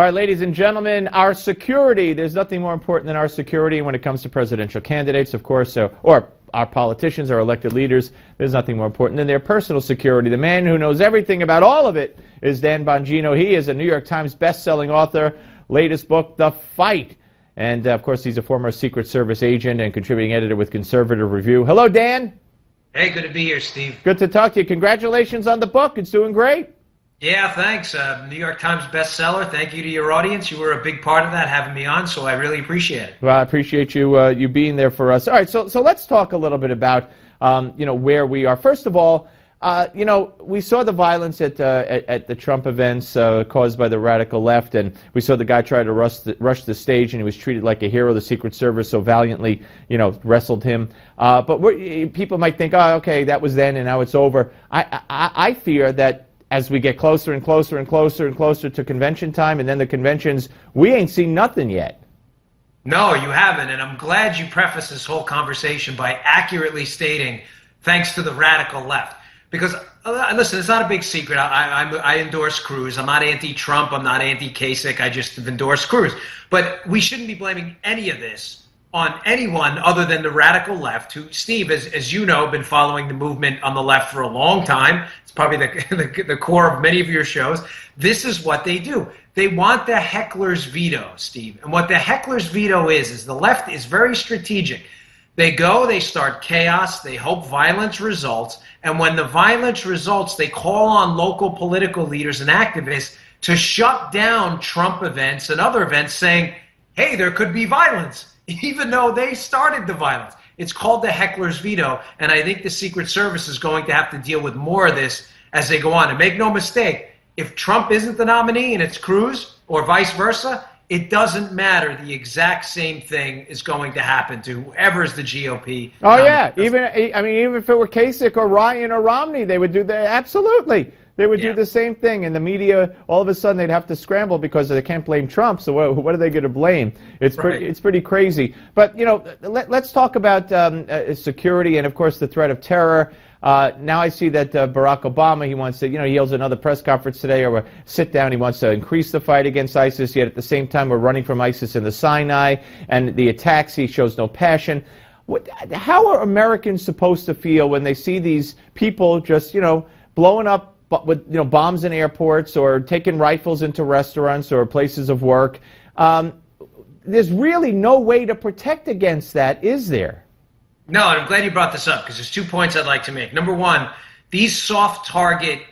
right, ladies and gentlemen, our security. There's nothing more important than our security when it comes to presidential candidates, of course, or our politicians, our elected leaders. There's nothing more important than their personal security. The man who knows everything about all of it is Dan Bongino. He is a New York Times best-selling author. Latest book, The Fight. And, of course, he's a former Secret Service agent and contributing editor with Conservative Review. Hello, Dan. Hey, good to be here, Steve. Good to talk to you. Congratulations on the book. It's doing great. Yeah, thanks. New York Times bestseller. Thank you to your audience. You were a big part of that, having me on, so I really appreciate it. Well, I appreciate you being there for us. All right, so let's talk a little bit about where we are. First of all, we saw the violence at the Trump events caused by the radical left, and we saw the guy try to rush the stage, and he was treated like a hero. The Secret Service so valiantly, wrestled him. But people might think, oh, okay, that was then, and now it's over. I fear that as we get closer and closer and closer and closer to convention time, and then the conventions, we ain't seen nothing yet. No, you haven't, and I'm glad you prefaced this whole conversation by accurately stating, thanks to the radical left. Because, listen, it's not a big secret. I endorse Cruz. I'm not anti-Trump. I'm not anti-Kasich. I just have endorsed Cruz. But we shouldn't be blaming any of this on anyone other than the radical left, who, Steve, as you know, been following the movement on the left for a long time. It's probably the core of many of your shows. This is what they do. They want the heckler's veto, Steve. And what the heckler's veto is the left is very strategic. They start chaos, they hope violence results, and when the violence results, they call on local political leaders and activists to shut down Trump events and other events, saying, hey, there could be violence, even though they started the violence. It's called the heckler's veto, and I think the Secret Service is going to have to deal with more of this as they go on. And make no mistake, if Trump isn't the nominee and it's Cruz, or vice versa, it doesn't matter. The exact same thing is going to happen to whoever is the GOP. Oh, yeah. Even if it were Kasich or Ryan or Romney, they would do that. Absolutely. They would do the same thing. And the media, all of a sudden, they'd have to scramble because they can't blame Trump. So what are they going to blame? It's pretty crazy. But, let's talk about security and, of course, the threat of terror. Now I see that Barack Obama, he wants to, he holds another press conference today or a sit down. He wants to increase the fight against ISIS, yet at the same time we're running from ISIS in the Sinai and the attacks. He shows no passion. How are Americans supposed to feel when they see these people just, blowing up with, bombs in airports or taking rifles into restaurants or places of work? There's really no way to protect against that, is there? No, and I'm glad you brought this up because there's 2 points I'd like to make. Number one, these soft target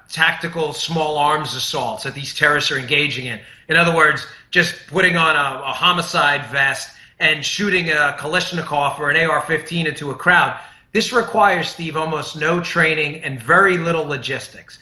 tactical small arms assaults that these terrorists are engaging in other words, just putting on a homicide vest and shooting a Kalashnikov or an AR-15 into a crowd, this requires, Steve, almost no training and very little logistics.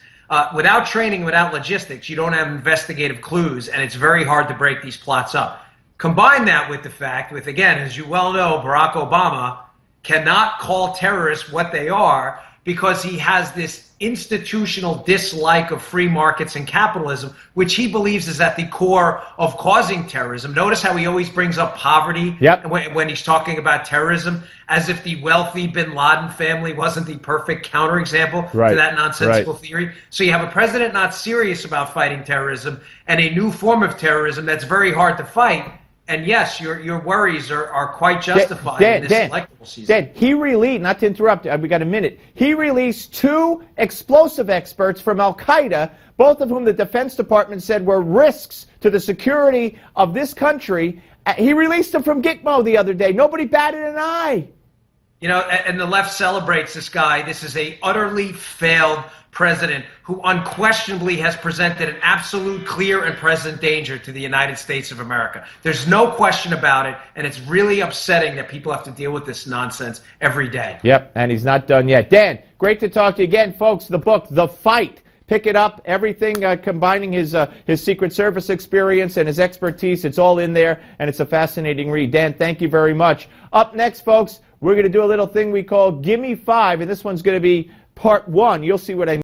Without training, without logistics, you don't have investigative clues, and it's very hard to break these plots up. Combine that with the fact, again, as you well know, Barack Obama cannot call terrorists what they are because he has this institutional dislike of free markets and capitalism, which he believes is at the core of causing terrorism. Notice how he always brings up poverty when he's talking about terrorism, as if the wealthy bin Laden family wasn't the perfect counterexample to that nonsensical theory. So you have a president not serious about fighting terrorism and a new form of terrorism that's very hard to fight. And yes, your worries are quite justified in this electoral season. He released, not to interrupt, we got a minute, he released 2 explosive experts from Al-Qaeda, both of whom the Defense Department said were risks to the security of this country. He released them from Gitmo the other day. Nobody batted an eye. And the left celebrates this guy. This is a utterly failed president who unquestionably has presented an absolute, clear, and present danger to the United States of America. There's no question about it, and it's really upsetting that people have to deal with this nonsense every day. Yep, and he's not done yet. Dan, great to talk to you again, folks. The book, The Fight. Pick it up. Everything combining his Secret Service experience and his expertise. It's all in there, and it's a fascinating read. Dan, thank you very much. Up next, folks, we're going to do a little thing we call Gimme 5, and this one's going to be part 1. You'll see what I mean.